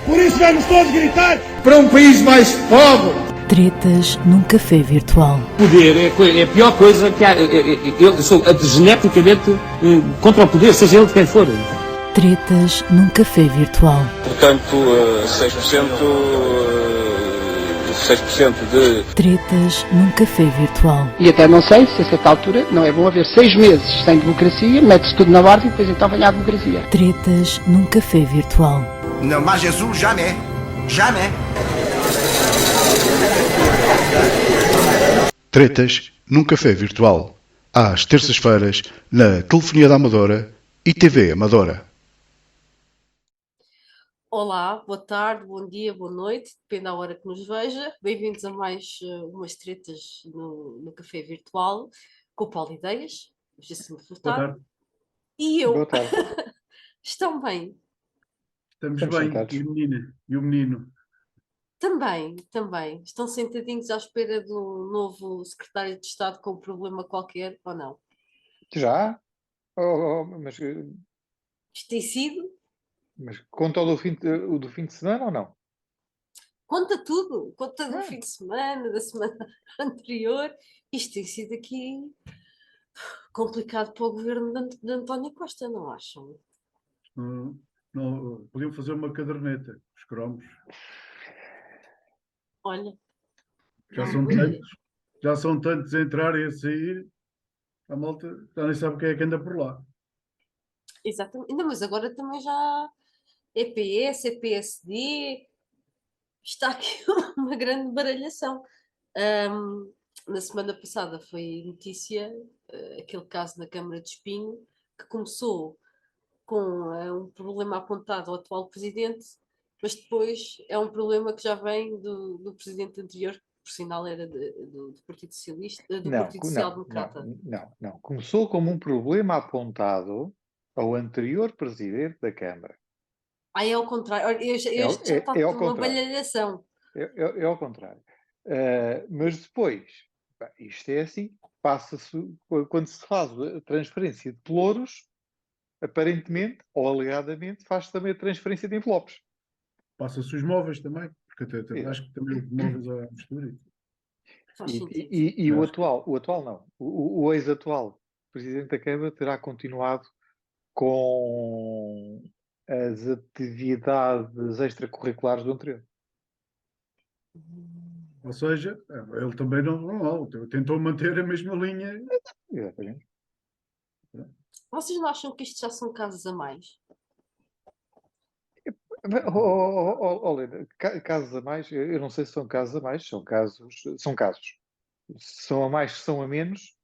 Por isso vamos todos gritar para um país mais pobre. Tretas num café virtual. Poder é a pior coisa que há. Eu sou geneticamente contra o poder, seja ele de quem for. Tretas num café virtual. Portanto, 6%, 6% de... Tretas num café virtual. E até não sei se a certa altura não é bom haver 6 meses sem democracia, mete-se tudo na ordem e depois então vem a democracia. Tretas num café virtual. Não, mas Jesus, jamais. Jamais. Tretas num café virtual. Às terças-feiras, na Telefonia da Amadora e TV Amadora. Olá, boa tarde, bom dia, boa noite, depende da hora que nos veja. Bem-vindos a mais umas tretas no café virtual com o Paulo Ideias, Jacinto Furtado e eu. Boa tarde. Estão bem? Estamos bem. Sentados. E o menino? Também. Estão sentadinhos à espera do novo secretário de Estado com um problema qualquer, ou não? Já? Mas Isto tem sido? conta o do fim de semana ou não? Conta tudo, conta do fim de semana, da semana anterior. Isto tem sido aqui complicado para o governo de António Costa, não acham? Não, podiam fazer uma caderneta, os cromos. Olha, Já são tantos a entrar e a sair, a malta já nem sabe quem é que anda por lá. exatamente. Não, mas agora também já é PS, é PSD, está aqui uma grande baralhação. Na semana passada foi notícia aquele caso na Câmara de Espinho, que começou com um problema apontado ao atual presidente, mas depois é um problema que já vem do presidente anterior, que por sinal era do Partido Socialista, do Partido Social Democrata. Não. Começou como um problema apontado ao anterior presidente da Câmara. É ao contrário. Olha, este já está uma baralhação. É ao contrário. Mas depois, isto é assim, passa-se, quando se faz a transferência de pelouros, aparentemente, ou alegadamente, faz-se também a transferência de envelopes. Passa-se os móveis também, porque acho que também os móveis à mistura. E o atual não. O ex-atual presidente da Câmara terá continuado com as atividades extracurriculares do anterior. Ou seja, ele também não tentou manter a mesma linha. Exatamente. Vocês não acham que isto já são casos a mais? Olha, casos a mais, eu não sei se são casos a mais, são casos. São a mais, são a menos,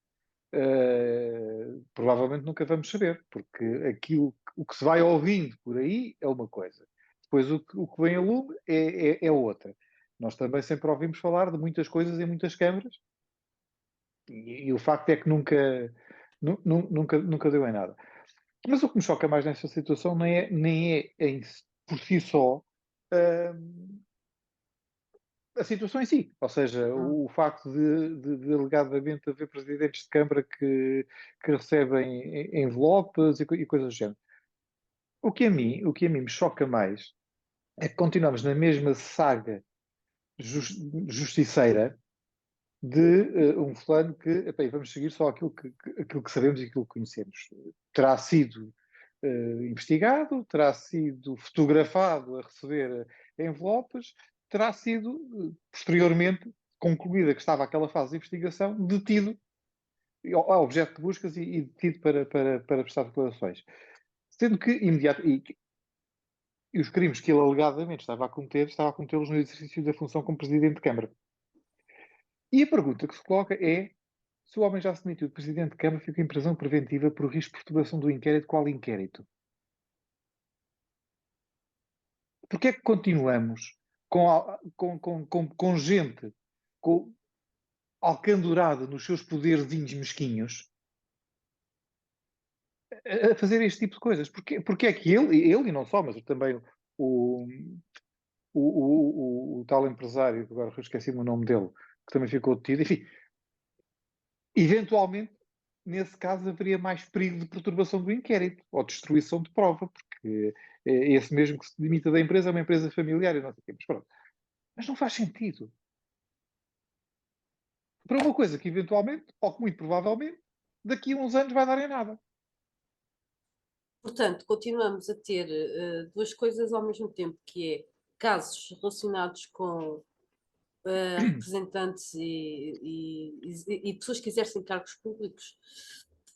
provavelmente nunca vamos saber, porque o que se vai ouvindo por aí é uma coisa, depois o que vem a lume é outra. Nós também sempre ouvimos falar de muitas coisas em muitas câmaras, e o facto é que nunca deu em nada. Mas o que me choca mais nesta situação nem é por si só a situação em si. Ou seja, o facto de alegadamente haver presidentes de Câmara que recebem envelopes e coisas do género. O que a mim me choca mais é que continuamos na mesma saga justiceira de um fulano que, vamos seguir só aquilo que sabemos e aquilo que conhecemos. Terá sido investigado, terá sido fotografado a receber envelopes, terá sido, posteriormente, concluída que estava aquela fase de investigação, detido, ao objeto de buscas e detido para prestar declarações. Sendo que, e os crimes que ele alegadamente estava a cometê-los no exercício da função como Presidente de Câmara. E a pergunta que se coloca é se o homem já se demitiu de Presidente de Câmara, fica em prisão preventiva por risco de perturbação do inquérito. Qual inquérito? Porquê é que continuamos com gente alcandurada nos seus poderzinhos mesquinhos a fazer este tipo de coisas? Porque é que ele e não só, mas também o tal empresário, que agora esqueci-me o nome dele, que também ficou detido, enfim, eventualmente nesse caso haveria mais perigo de perturbação do inquérito ou destruição de prova, porque esse mesmo que se demita da empresa é uma empresa familiar e não sei o quê. Mas pronto. Mas não faz sentido. Para uma coisa que eventualmente, ou que muito provavelmente, daqui a uns anos vai dar em nada. Portanto, continuamos a ter duas coisas ao mesmo tempo, que é casos relacionados com representantes e pessoas que exercem cargos públicos,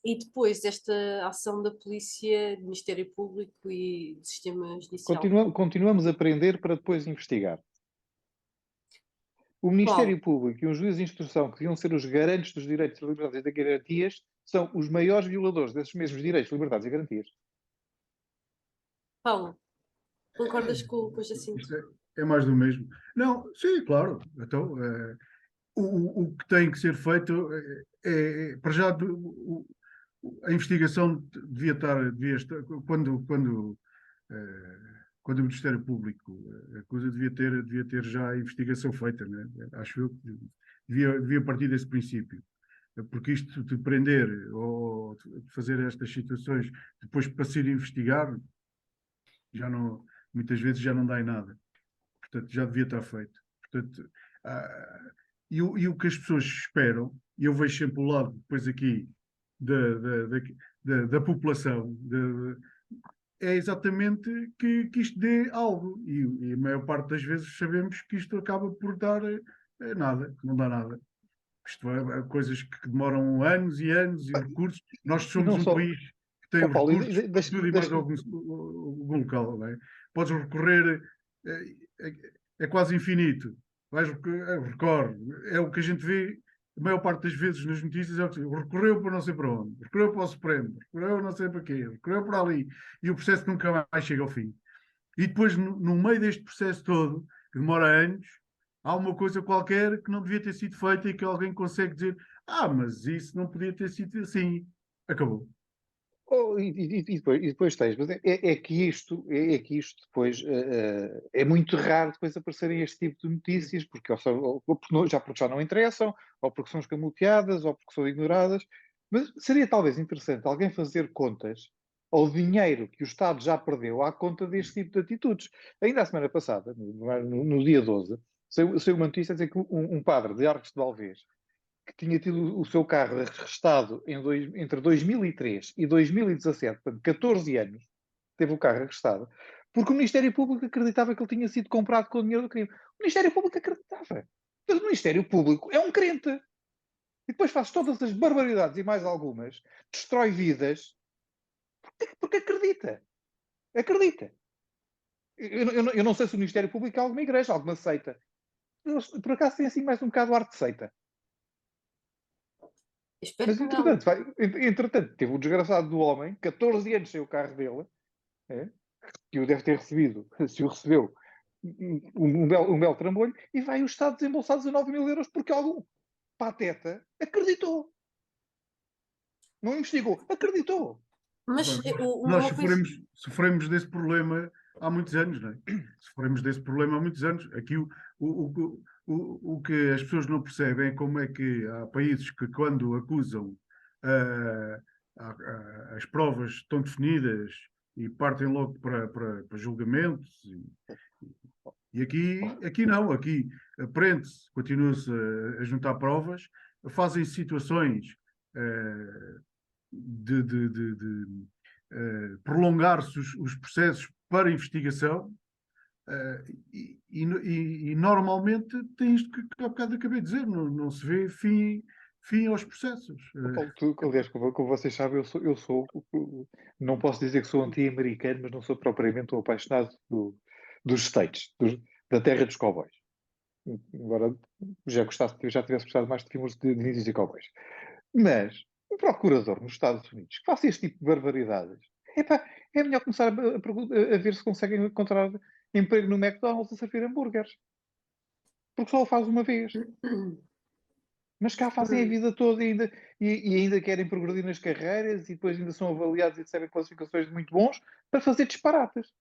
e depois esta ação da polícia, do Ministério Público e do sistema judicial. Continuamos a aprender para depois investigar. O Ministério Público e um juiz de instrução, que deviam ser os garantes dos direitos, liberdades e garantias, são os maiores violadores desses mesmos direitos, liberdades e garantias. Paulo, concordas com o Jacinto? Isto é mais do mesmo. Não, sim, claro. Então, o que tem que ser feito para já, a investigação devia estar quando o Ministério Público acusa, devia ter já a investigação feita, né? Acho eu que devia partir desse princípio. Porque isto de prender ou de fazer estas situações depois para ser investigado, muitas vezes já não dá em nada. Portanto, já devia estar feito. Portanto, e o que as pessoas esperam, e eu vejo sempre o lado depois aqui da população, é exatamente que isto dê algo. E a maior parte das vezes sabemos que isto acaba por dar nada, não dá nada. Isto é coisas que demoram anos e anos e recursos. Nós somos um país que tem recursos tudo e mais algum local. Não é? Podes recorrer, é quase infinito. Recorre. É o que a gente vê, a maior parte das vezes nas notícias, é o que recorreu para não sei para onde, recorreu para o Supremo, recorreu não sei para quê, recorreu para ali. E o processo nunca mais chega ao fim. E depois, no meio deste processo todo, que demora anos, há uma coisa qualquer que não devia ter sido feita e que alguém consegue dizer: mas isso não podia ter sido assim. Acabou. E depois tens, mas é que isto depois é muito raro depois aparecerem este tipo de notícias, porque já não interessam, ou porque são escamoteadas, ou porque são ignoradas. Mas seria talvez interessante alguém fazer contas ao dinheiro que o Estado já perdeu à conta deste tipo de atitudes. Ainda a semana passada, no dia 12, saiu uma notícia a dizer que um padre de Arcos de Valdevez, que tinha tido o seu carro arrestado entre 2003 e 2017, portanto 14 anos, teve o carro arrestado, porque o Ministério Público acreditava que ele tinha sido comprado com o dinheiro do crime. O Ministério Público acreditava. Mas o Ministério Público é um crente. E depois faz todas as barbaridades e mais algumas, destrói vidas, porque acredita. Acredita. Eu não sei se o Ministério Público é alguma igreja, alguma seita. Por acaso tem assim mais um bocado de arte de seita. Mas entretanto, teve o desgraçado do homem, 14 anos sem o carro dele, que o deve ter recebido, se o recebeu, um belo trambolho, e vai o Estado desembolsar 19 mil euros porque algum pateta acreditou. Não investigou, acreditou. Mas nós sofremos desse problema há muitos anos, não é? Sofremos desse problema há muitos anos. Aqui o que as pessoas não percebem é como é que há países que, quando acusam, as provas estão definidas e partem logo para julgamentos. E aqui não. Aqui aprende-se, continua-se a juntar provas, fazem situações de prolongar-se os processos para investigação. E normalmente tem isto que há bocado acabei de dizer, não se vê fim aos processos. Aliás, como vocês sabem, eu sou não posso dizer que sou anti-americano, mas não sou propriamente um apaixonado dos States, da terra dos cowboys. Embora já tivesse gostado mais de filmes de índios e cowboys. Mas um procurador nos Estados Unidos que faça este tipo de barbaridades, é melhor começar a ver se conseguem encontrar emprego no McDonald's a servir hambúrgueres. Porque só o faz uma vez. Mas cá fazem a vida toda e ainda querem progredir nas carreiras e depois ainda são avaliados e recebem classificações de muito bons para fazer disparates.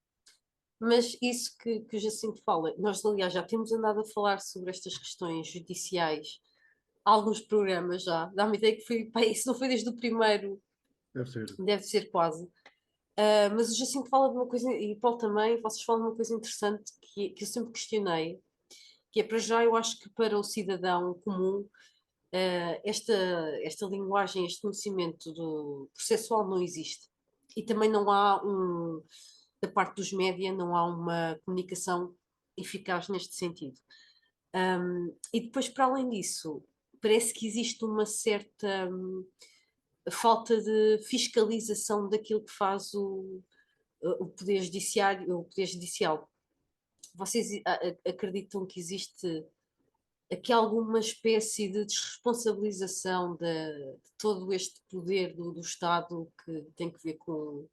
Mas isso que o Jacinto fala, nós aliás já temos andado a falar sobre estas questões judiciais alguns programas já. Dá-me ideia que foi, pá, isso não foi desde o primeiro, Deve ser. deve ser quase. Mas o Jacinto fala de uma coisa, e Paulo também, vocês falam de uma coisa interessante que eu sempre questionei, que é para já, eu acho que para o cidadão comum, esta linguagem, este conhecimento do processual não existe. E também não há da parte dos média, não há uma comunicação eficaz neste sentido. E depois, para além disso, parece que existe uma certa falta de fiscalização daquilo que faz o Poder Judiciário, o Poder Judicial. Vocês acreditam que existe aqui alguma espécie de desresponsabilização de todo este poder do Estado que tem que ver com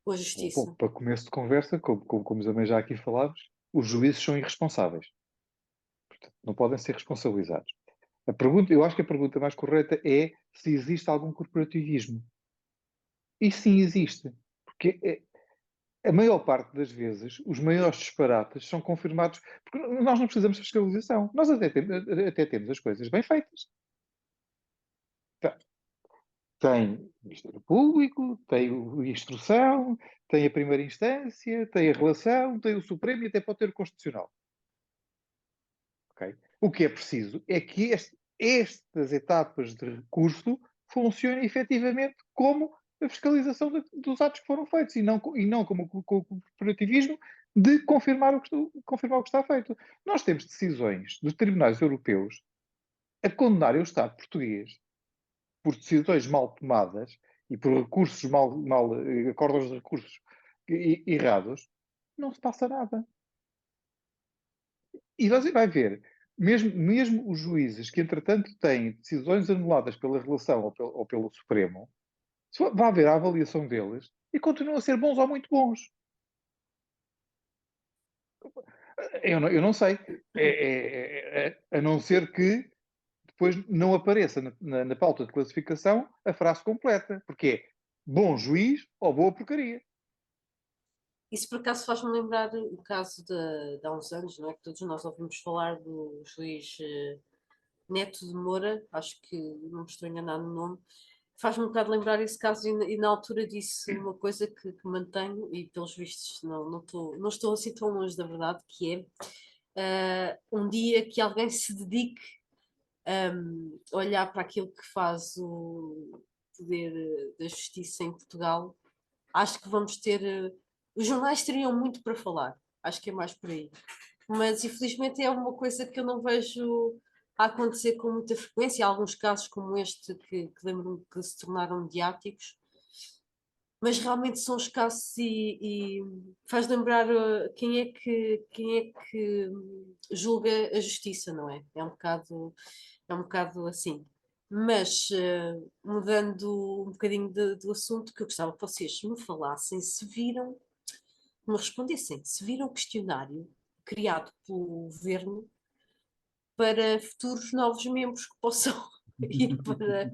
a justiça? Bom, para começo de conversa, como também já aqui falámos, os juízes são irresponsáveis. Portanto, não podem ser responsabilizados. Eu acho que a pergunta mais correta é se existe algum corporativismo. E sim existe. Porque a maior parte das vezes, os maiores disparates são confirmados, porque nós não precisamos de fiscalização. Nós até temos as coisas bem feitas. Tem o Ministério Público, tem a instrução, tem a primeira instância, tem a relação, tem o Supremo e até pode ter o Constitucional. Okay? O que é preciso é que estas etapas de recurso funcionem efetivamente como a fiscalização dos atos que foram feitos e não como o corporativismo de confirmar o que está feito. Nós temos decisões dos tribunais europeus a condenarem o Estado português por decisões mal tomadas e por recursos acordos de recursos errados, não se passa nada. E você vai ver, mesmo os juízes que, entretanto, têm decisões anuladas pela relação ou pelo Supremo, vai haver a avaliação deles e continuam a ser bons ou muito bons. Eu não sei. A não ser que depois não apareça na pauta de classificação a frase completa, porque é bom juiz ou boa porcaria. Isso por acaso faz-me lembrar o caso de há uns anos, não é? Que todos nós ouvimos falar do juiz Neto de Moura, acho que não me estou enganado no nome. Faz-me um bocado lembrar esse caso e na altura disse uma coisa que mantenho e pelos vistos não estou assim tão longe da verdade, que é um dia que alguém se dedique a olhar para aquilo que faz o poder da justiça em Portugal, acho que vamos ter. Os jornais teriam muito para falar, acho que é mais por aí. Mas infelizmente é uma coisa que eu não vejo a acontecer com muita frequência. Há alguns casos como este que lembro-me que se tornaram mediáticos, mas realmente são escassos e faz lembrar quem é que julga a justiça, não é? É um bocado assim. Mas mudando um bocadinho do assunto, que eu gostava que vocês me falassem, me respondessem, se viram o questionário criado pelo governo para futuros novos membros que possam ir para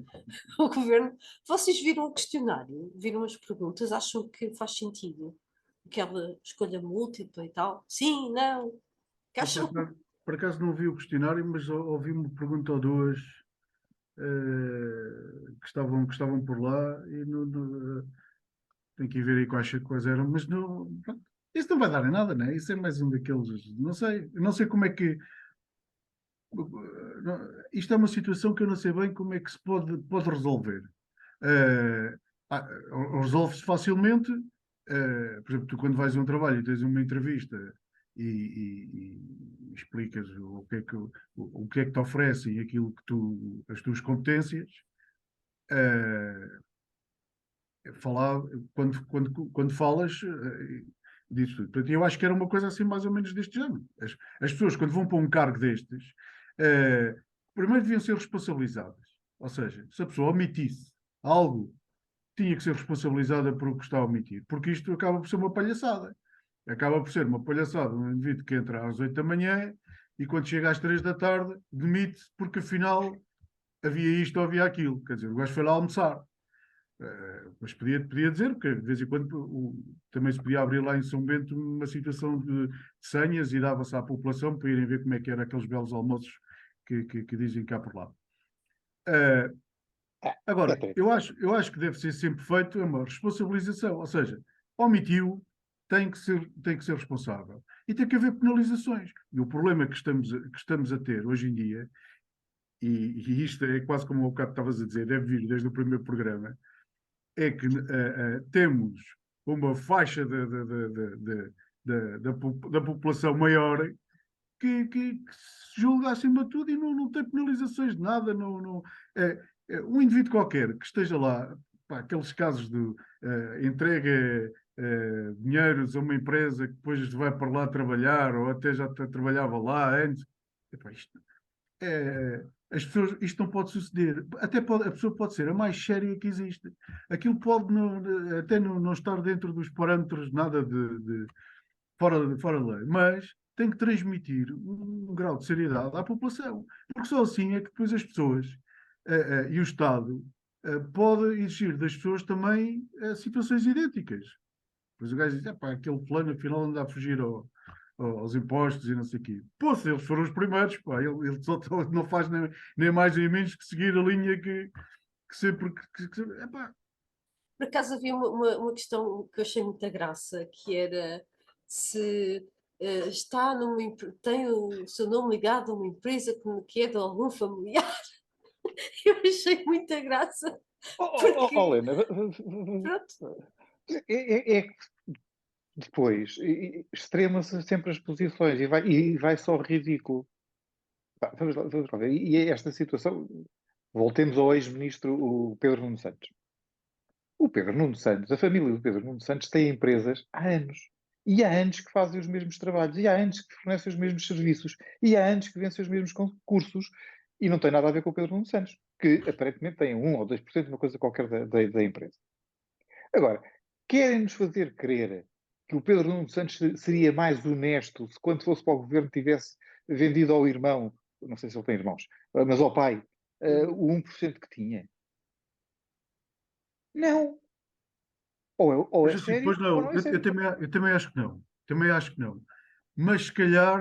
o governo. Vocês viram o questionário? Viram as perguntas? Acham que faz sentido? Aquela escolha múltipla e tal? Sim, não? Que acham? Por acaso não vi o questionário, mas ouvi uma pergunta ou duas que estavam por lá e tenho que ir ver aí quais eram, mas não, pronto, isso não vai dar em nada, né? Isso é mais um daqueles, eu não sei como é que isto é uma situação que eu não sei bem como é que se pode resolver. Resolve-se facilmente. Por exemplo, tu quando vais a um trabalho e tens uma entrevista e explicas o que é que te oferecem e aquilo que as tuas competências, falar, quando falas, diz tudo. Portanto, eu acho que era uma coisa assim mais ou menos deste género. As pessoas, quando vão para um cargo destes, primeiro deviam ser responsabilizadas. Ou seja, se a pessoa omitisse algo, tinha que ser responsabilizada por o que está a omitir. Porque isto acaba por ser uma palhaçada. Acaba por ser uma palhaçada um indivíduo que entra às 8 da manhã e quando chega às 3 da tarde demite porque afinal havia isto ou havia aquilo. Quer dizer, o gajo foi lá almoçar. Mas podia dizer, porque de vez em quando também se podia abrir lá em São Bento uma situação de senhas e dava-se à população para irem ver como é que eram aqueles belos almoços que dizem cá por lá. Eh, Agora, eu acho que deve ser sempre feito uma responsabilização, ou seja, omitiu, tem que ser responsável. E tem que haver penalizações. E o problema que estamos a ter hoje em dia, e isto é quase como o bocado estavas a dizer, deve vir desde o primeiro programa, é que temos uma faixa da população maior que se julga acima de tudo e não tem penalizações de nada. Um indivíduo qualquer que esteja lá, pá, aqueles casos de entrega dinheiros a uma empresa que depois vai para lá trabalhar ou até já trabalhava lá antes. Epá, as pessoas, isto não pode suceder. Até a pessoa pode ser a mais séria que existe. Aquilo pode até não estar dentro dos parâmetros nada fora da lei, mas tem que transmitir um grau de seriedade à população, porque só assim é que depois as pessoas e o Estado pode exigir das pessoas também situações idênticas. Depois o gajo diz, pá, aquele plano afinal anda a fugir aos impostos e não sei o quê. Pô, se eles foram os primeiros, pá, ele só não faz nem mais nem menos que seguir a linha que sempre... epá. Por acaso havia uma questão que eu achei muita graça, que era se tem o seu nome ligado a uma empresa que é de algum familiar. Eu achei muita graça. Helena, Pronto. é que depois extrema-se sempre as posições e vai só ridículo. Pá, vamos lá ver. E esta situação, voltemos ao ex-ministro o Pedro Nuno Santos. O Pedro Nuno Santos, a família do Pedro Nuno Santos tem empresas há anos. E há anos que fazem os mesmos trabalhos, e há anos que fornecem os mesmos serviços, e há anos que vencem os mesmos concursos, e não tem nada a ver com o Pedro Nuno Santos, que aparentemente tem 1 ou 2% de uma coisa qualquer da empresa. Agora, querem-nos fazer crer que o Pedro Nuno Santos seria mais honesto se quando fosse para o governo tivesse vendido ao irmão, não sei se ele tem irmãos, mas ao pai, o 1% que tinha? Não. Ou é Mas assim, sério, pois não, ou não é sério. eu também acho que não. Também acho que não. Mas se calhar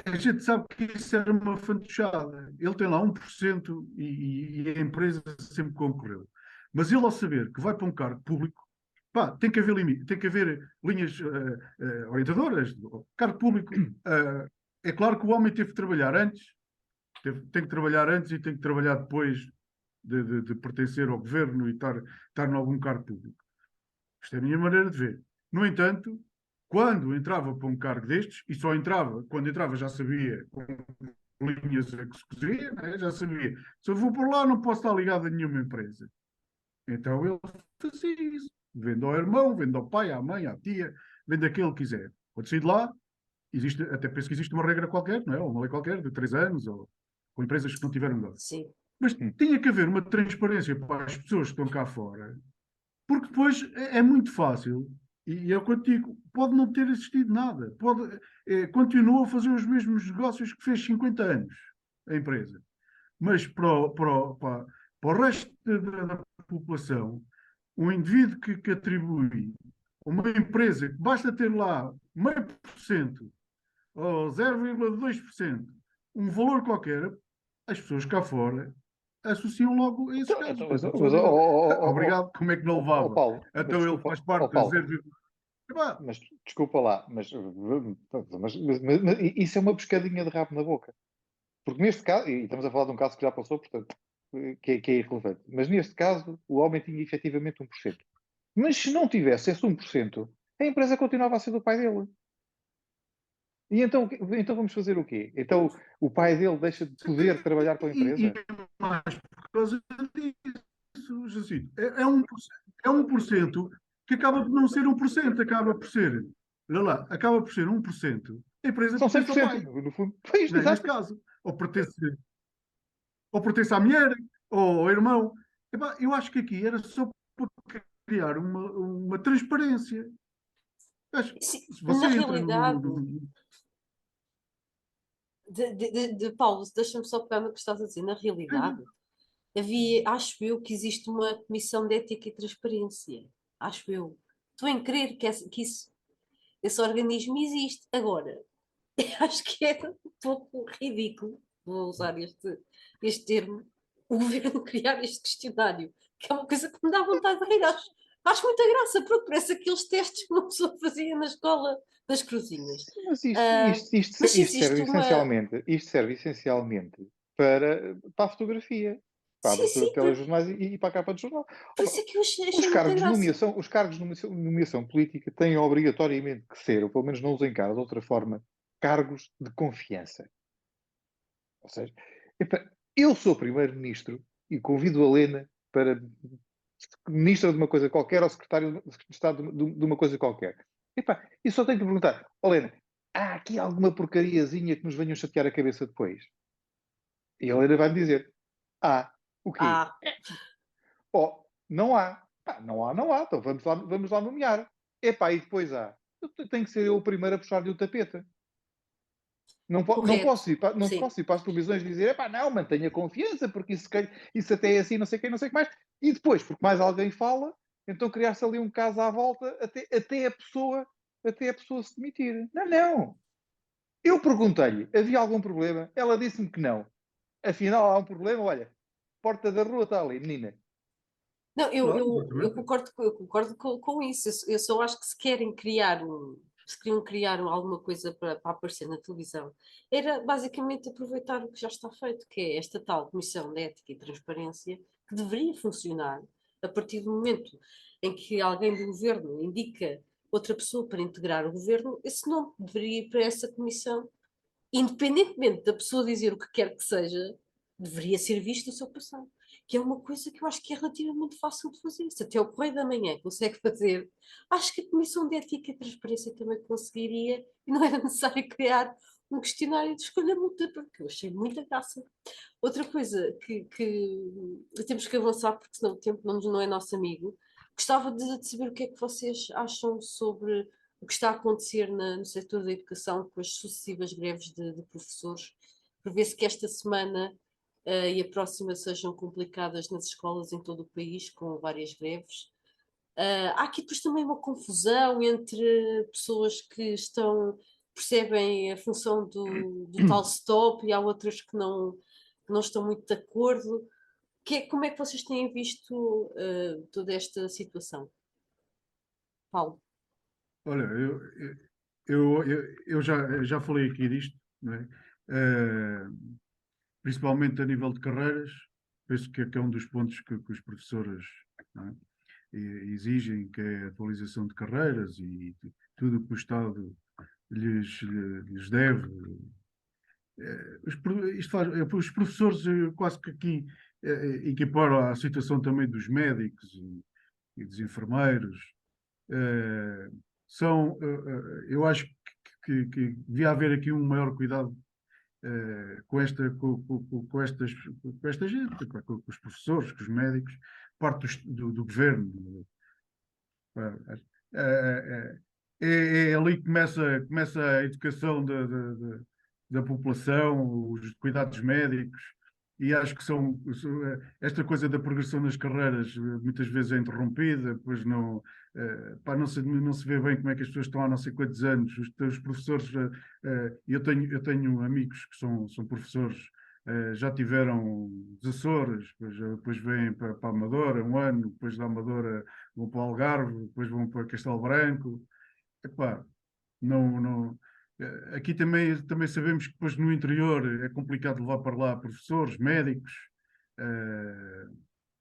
a gente sabe que isso era uma fantochada. Ele tem lá 1% e a empresa sempre concorreu. Mas ele, ao saber que vai para um cargo público, pá, tem que haver limite, tem que haver linhas orientadoras. Cargo público, é claro que o homem teve que trabalhar antes, tem que trabalhar antes e tem que trabalhar depois de pertencer ao governo e estar em algum cargo público. Isto é a minha maneira de ver. No entanto, quando entrava para um cargo destes, e só entrava, quando entrava já sabia com linhas a que se cozinha, né? Já sabia. Se eu vou por lá, não posso estar ligado a nenhuma empresa. Então ele fazia isso. Vende ao irmão, vende ao pai, à mãe, à tia, vende aquele que quiser. Quando sair de lá, até penso que existe uma regra qualquer, não é? Uma lei qualquer, de 3 anos, ou com empresas que não tiveram negócio. Sim. Mas tinha que haver uma transparência para as pessoas que estão cá fora, porque depois é muito fácil, e eu contigo, pode não ter existido nada, continua a fazer os mesmos negócios que fez 50 anos, a empresa. Mas para o resto da população, um indivíduo que atribui uma empresa que basta ter lá 0,5% ou 0,2%, um valor qualquer, as pessoas cá fora associam logo a esses casos. Obrigado, como é que não levava? Paulo, então ele faz parte da 0,... Mas desculpa lá, mas isso é uma pescadinha de rabo na boca. Porque neste caso, e estamos a falar de um caso que já passou, portanto, que é irrelevante, mas neste caso o homem tinha efetivamente 1%. Mas se não tivesse esse 1%, a empresa continuava a ser do pai dele. E então vamos fazer o quê? Então o pai dele deixa de poder trabalhar com a empresa? E mais por causa disso, Jacinto. É 1% que acaba por não ser 1%, acaba por ser, olha lá, acaba por ser 1%. A empresa São pertence ao 100%, pai, no fundo. Pois, neste caso. Ou pertence à mulher, ou ao irmão. Epá, eu acho que aqui era só para criar uma transparência. Se você Na entra realidade, Paulo, deixa-me só pegar no que estás a dizer. Na realidade, acho eu que existe uma comissão de ética e transparência. Acho eu. Estou em crer que esse organismo existe. Agora, Acho que é um pouco ridículo, vou usar este termo, o governo criar este questionário, que é uma coisa que me dá vontade de rir. Acho muita graça, porque parece aqueles testes que uma pessoa fazia na escola das cruzinhas. Mas Mas existe uma. isto serve essencialmente para a fotografia, para a Sim, abertura de sim, telejornais e para a capa de jornal. por isso é que eu achei Os muita cargos de graça. nomeação, os cargos de nomeação política têm obrigatoriamente que ser, ou pelo menos não os encara de outra forma, cargos de confiança. Ou seja, epá, eu sou primeiro-ministro e convido a Lena para ministra de uma coisa qualquer ou secretário de Estado de uma coisa qualquer. Epá, e só tenho que perguntar, Helena, há aqui alguma porcariazinha que nos venham chatear a cabeça depois? E a Helena vai-me dizer, o quê? Ah, Oh, não há. Não há, não há. Então vamos lá nomear. Epá, e depois há. Tem que ser eu o primeiro a puxar-lhe o tapete. Não correto. posso não Sim. posso ir para as televisões dizer, epá, não, mantenha confiança, porque isso até é assim, não sei quem, não sei o que mais. E depois, porque mais alguém fala, então criar-se ali um caso à volta até a pessoa se demitir. Não, não. Eu perguntei-lhe, havia algum problema? Ela disse-me que não. Afinal, há um problema, olha, porta da rua está ali, menina. Não, Claro, eu exatamente. concordo, eu concordo com isso. Eu só acho que se querem criar se queriam criar alguma coisa para aparecer na televisão, era basicamente aproveitar o que já está feito, que é esta tal Comissão de Ética e Transparência, que deveria funcionar a partir do momento em que alguém do governo indica outra pessoa para integrar o governo, esse nome deveria ir para essa comissão, independentemente da pessoa dizer o que quer que seja, deveria ser visto o seu passado. Que é uma coisa que eu acho que é relativamente fácil de fazer. Se até o Correio da Manhã consegue fazer, acho que a Comissão de Ética e Transparência também conseguiria e não era necessário criar um questionário de escolha múltipla, porque eu achei muita graça. Outra coisa que temos que avançar, porque senão o tempo não é nosso amigo, gostava de saber o que é que vocês acham sobre o que está a acontecer no setor da educação com as sucessivas greves de professores. Prevê-se que esta semana e a próxima sejam complicadas nas escolas em todo o país, com várias greves. Há aqui depois também uma confusão entre pessoas que percebem a função do tal stop e há outras que não estão muito de acordo. Como é que vocês têm visto toda esta situação? Paulo? Olha, eu já falei aqui disto, não é? Eh, Principalmente a nível de carreiras, penso que é um dos pontos que os professores, não é, exigem, que é a atualização de carreiras e tudo o que o Estado lhes deve. Os professores quase que aqui equiparam à situação também dos médicos e dos enfermeiros. Eh, eu acho que devia haver aqui um maior cuidado com esta gente, com os professores, com os médicos, parte do governo. É, é ali que começa a educação da população, os cuidados médicos, e acho que esta coisa da progressão nas carreiras muitas vezes é interrompida, pois pá, não se vê bem como é que as pessoas estão há não sei quantos anos. Os professores, eu tenho amigos que são professores, já tiveram os Açores, depois vêm para a Amadora um ano, depois da Amadora vão para o Algarve, depois vão para Castelo Branco. Epá, não, aqui também sabemos que depois no interior é complicado levar para lá professores, médicos.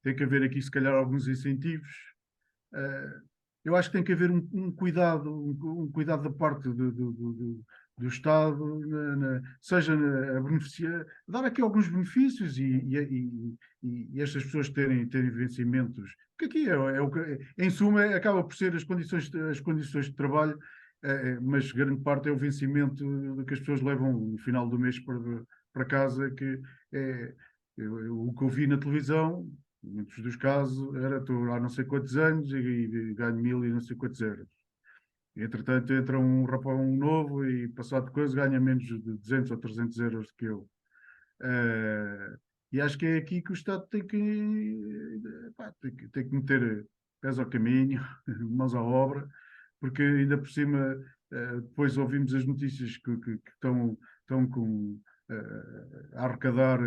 Tem que haver aqui, se calhar, alguns incentivos. Eh, eu acho que tem que haver um cuidado, um cuidado da parte do Estado, seja a beneficiar, dar aqui alguns benefícios e estas pessoas terem vencimentos, que aqui em suma, acaba por ser as condições de trabalho, mas grande parte é o vencimento do que as pessoas levam no final do mês para casa, que é o que eu vi na televisão. Em muitos dos casos, estou há não sei quantos anos e ganho 1000 e não sei quantos euros. E, entretanto, entra um rapaz novo e, passado coisa, ganha menos de 200 ou 300 euros do que eu. E acho que é aqui que o Estado pá, tem que meter pés ao caminho, mãos à obra, porque ainda por cima depois ouvimos as notícias que estão a arrecadar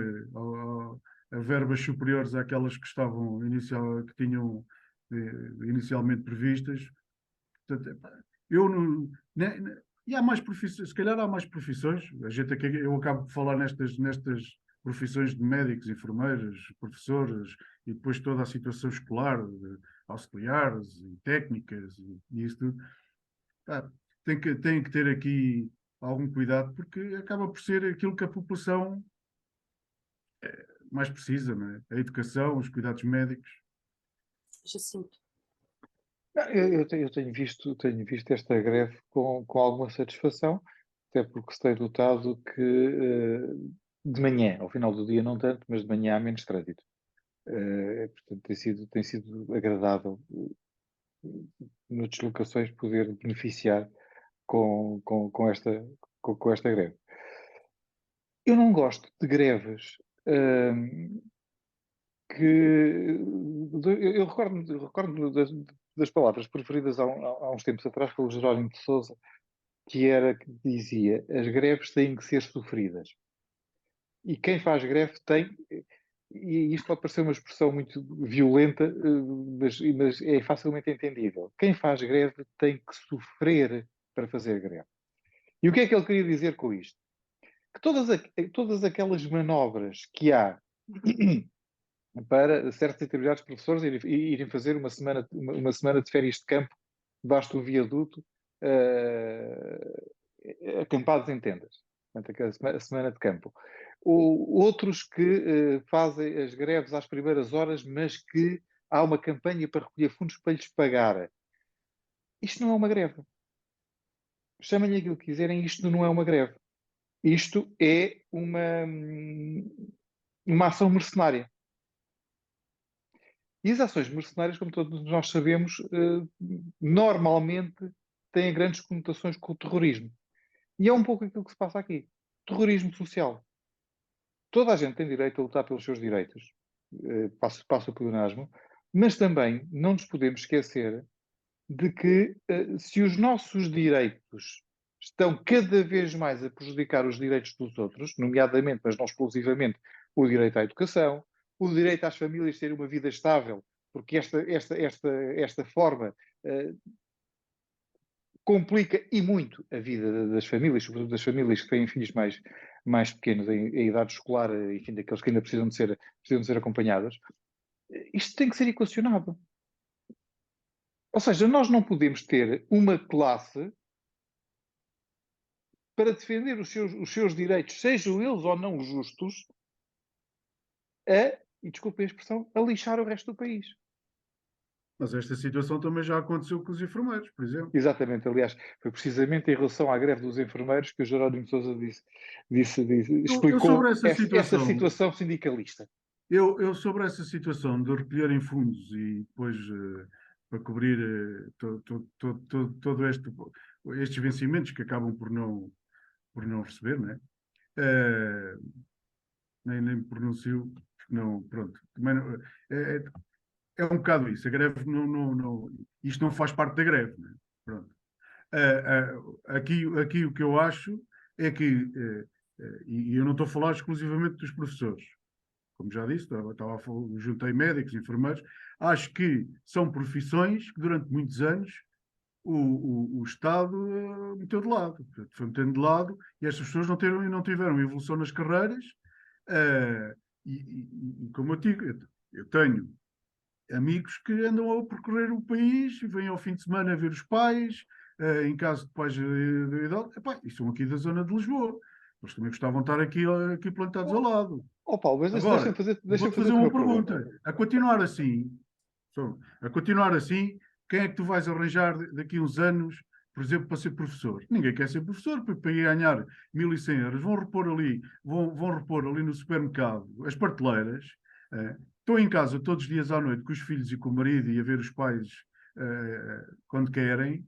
a verbas superiores àquelas que que tinham inicialmente previstas. Portanto, eu não, e há mais profissões, se calhar há mais profissões. Eu acabo de falar nestas profissões de médicos, enfermeiras, professores, e depois toda a situação escolar, de auxiliares e técnicas e isso tudo. Tem que ter aqui algum cuidado, porque acaba por ser aquilo que a população mais precisa, não é? A educação, os cuidados médicos. Jacinto. Eu tenho visto esta greve com alguma satisfação, até porque se tem notado que de manhã, ao final do dia não tanto, mas de manhã há menos trânsito. Portanto, tem sido agradável nas deslocações poder beneficiar com esta greve. Eu não gosto de greves eu recordo das palavras preferidas há uns tempos atrás pelo Jerónimo de Sousa, que dizia: as greves têm que ser sofridas. E quem faz greve e isto pode parecer uma expressão muito violenta, mas é facilmente entendível. Quem faz greve tem que sofrer para fazer greve. E o que é que ele queria dizer com isto? Que todas aquelas manobras que há para certos e determinados professores irem fazer uma semana de férias de campo debaixo do viaduto, acampados em tendas, portanto, a semana de campo. Outros que fazem as greves às primeiras horas, mas que há uma campanha para recolher fundos para lhes pagar. Isto não é uma greve. Chamem-lhe aquilo que quiserem, isto não é uma greve. Isto é uma ação mercenária. E as ações mercenárias, como todos nós sabemos, normalmente têm grandes conotações com o terrorismo. E é um pouco aquilo que se passa aqui. Terrorismo social. Toda a gente tem direito a lutar pelos seus direitos. Passa o pleonasmo. Mas também não nos podemos esquecer de que se os nossos direitos estão cada vez mais a prejudicar os direitos dos outros, nomeadamente, mas não exclusivamente, o direito à educação, o direito às famílias terem uma vida estável, porque esta forma complica e muito a vida das famílias, sobretudo das famílias que têm filhos mais pequenos, em idade escolar, enfim, daqueles que ainda precisam de ser acompanhados. Isto tem que ser equacionado. Ou seja, nós não podemos ter uma classe para defender os seus direitos, sejam eles ou não justos, e desculpem a expressão, a lixar o resto do país. Mas esta situação também já aconteceu com os enfermeiros, por exemplo. Exatamente, aliás, foi precisamente em relação à greve dos enfermeiros que o Jerónimo de Sousa explicou essa situação sindicalista. Eu sobre essa situação de recolherem fundos e depois para cobrir todo estes vencimentos que acabam por não receber, não é? Nem pronuncio, não, pronto. Também não, é um bocado isso. A greve isto não faz parte da greve, não é? Pronto. Aqui o que eu acho é que, e eu não estou a falar exclusivamente dos professores, como já disse, juntei médicos, enfermeiros, acho que são profissões que durante muitos anos o Estado meteu de lado. Portanto, foi metendo de lado e estas pessoas não tiveram evolução nas carreiras. E como eu digo, eu tenho amigos que andam a percorrer o país, vêm ao fim de semana ver os pais, em caso de pais de idade, e são aqui da zona de Lisboa. Eles também gostavam de estar aqui plantados ao lado. Paulo, mas agora, deixa-me fazer uma pergunta. A continuar assim, quem é que tu vais arranjar daqui a uns anos, por exemplo, para ser professor? Ninguém quer ser professor, porque para ir ganhar 1.100 euros vão repor ali no supermercado as prateleiras. Estão em casa todos os dias à noite com os filhos e com o marido e a ver os pais quando querem,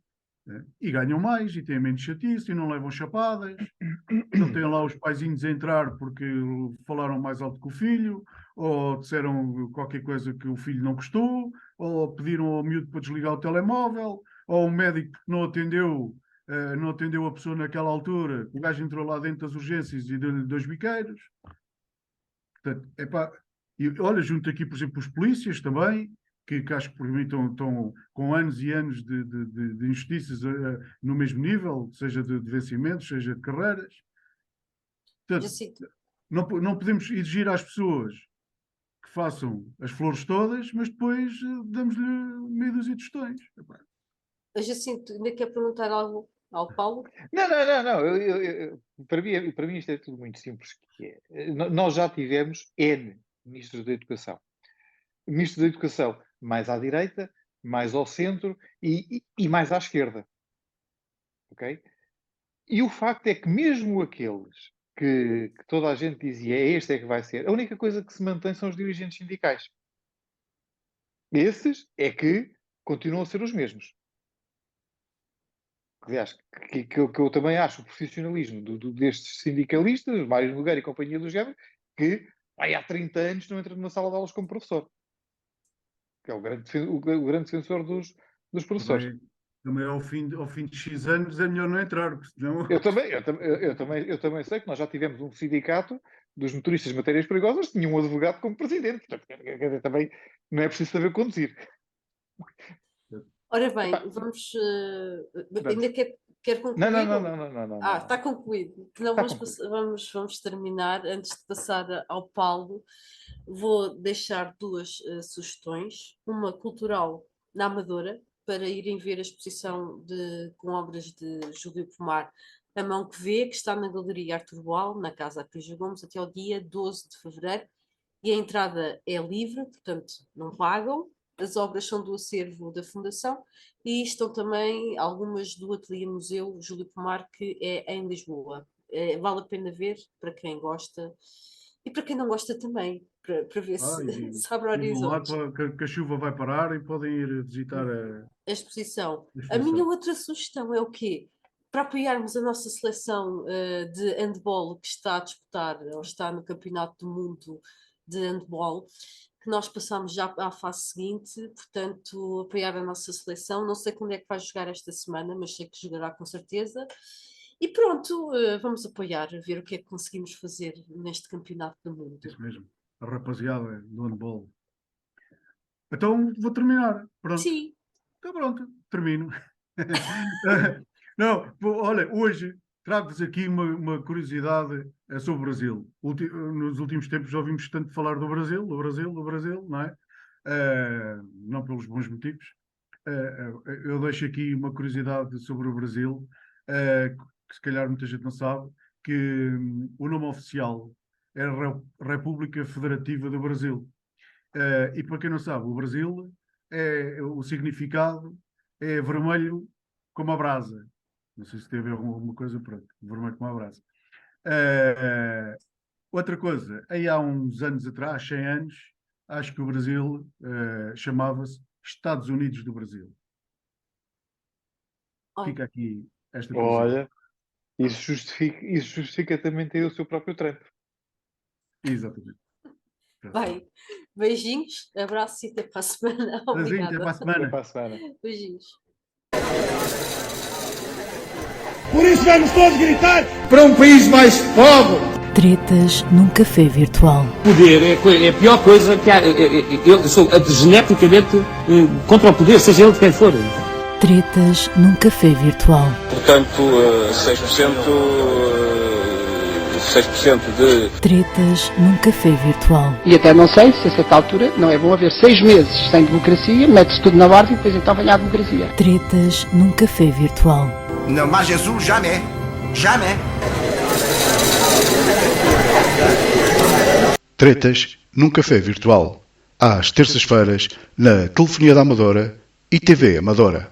e ganham mais e têm menos chatice e não levam chapadas. Não têm lá os paizinhos a entrar porque falaram mais alto que o filho, ou disseram qualquer coisa que o filho não gostou, ou pediram ao miúdo para desligar o telemóvel, ou o médico que não atendeu não atendeu a pessoa naquela altura, o gajo entrou lá dentro das urgências e deu-lhe 2 biqueiros. Portanto, e olha, junto aqui, por exemplo, os polícias também, que acho que por mim estão com anos e anos de injustiças no mesmo nível, seja de vencimentos, seja de carreiras. Portanto, não podemos exigir às pessoas que façam as flores todas, mas depois damos-lhe meia dúzia de tostões. Jacinto, ainda quer perguntar algo ao Paulo? Não. Para mim isto é tudo muito simples. Nós já tivemos N ministros da Educação. Ministro da Educação mais à direita, mais ao centro e mais à esquerda. Ok? E o facto é que mesmo aqueles que toda a gente dizia este é que vai ser, a única coisa que se mantém são os dirigentes sindicais. Esses é que continuam a ser os mesmos. Aliás, que eu também acho o profissionalismo destes sindicalistas, Mário Nogueira e companhia do género, que há 30 anos não entra numa sala de aulas como professor. Que é o grande defensor dos professores. Também ao fim de X anos é melhor não entrar, porque senão... Eu também sei que nós já tivemos um sindicato dos motoristas de matérias perigosas que tinha um advogado como presidente. Portanto, também não é preciso saber conduzir. Ora bem, vamos... ainda quer concluir? Não. Está concluído. Então vamos terminar. Antes de passar ao Paulo, vou deixar 2 sugestões. Uma cultural na Amadora, para irem ver a exposição com obras de Júlio Pomar, A Mão que Vê, que está na Galeria Artur Boal, na Casa Aprígio Gomes, até ao dia 12 de fevereiro. E a entrada é livre, portanto não pagam. As obras são do acervo da Fundação e estão também algumas do Ateliê Museu Júlio Pomar, que é em Lisboa. Vale a pena ver, para quem gosta e para quem não gosta também, para ver se abre horizontes. Que a chuva vai parar e podem ir visitar a exposição. A minha outra sugestão é o quê? Para apoiarmos a nossa seleção de handball que está a disputar, ou está no Campeonato do Mundo de Handball, que nós passamos já à fase seguinte, portanto, apoiar a nossa seleção. Não sei quando é que vai jogar esta semana, mas sei que jogará com certeza. E pronto, vamos apoiar, ver o que é que conseguimos fazer neste Campeonato do Mundo. Isso mesmo, a rapaziada do handball. Então, vou terminar. Pronto. Sim. Então pronto, termino. Não, olha, hoje trago-vos aqui uma curiosidade sobre o Brasil. Nos últimos tempos já ouvimos tanto falar do Brasil, não é? Não pelos bons motivos. Eu deixo aqui uma curiosidade sobre o Brasil, que se calhar muita gente não sabe, que o nome oficial é a República Federativa do Brasil. E para quem não sabe, o Brasil, o significado é vermelho como a brasa. Não sei se tem a ver alguma coisa, pronto, vermelho como a brasa. Outra coisa, aí há uns anos atrás, 100 anos, acho que o Brasil chamava-se Estados Unidos do Brasil. Fica aqui esta coisa. Olha, isso justifica também ter o seu próprio Trump. Exatamente. Bem, beijinhos, abraços e até para a semana. Obrigada. Até para a semana. Beijinhos. Por isso vamos todos gritar para um país mais pobre. Tretas num café virtual. Poder é a pior coisa que há. Eu sou geneticamente contra o poder, seja ele de quem for. Tretas num café virtual. Portanto, 6% de... Tretas num café virtual. E até não sei se a certa altura não é bom haver 6 meses sem democracia, mete-se tudo na ordem e depois então vem a democracia. Tretas num café virtual. Não, mas Jesus, jamais. Jamais. Tretas num café virtual. Às terças-feiras, na Telefonia da Amadora e TV Amadora.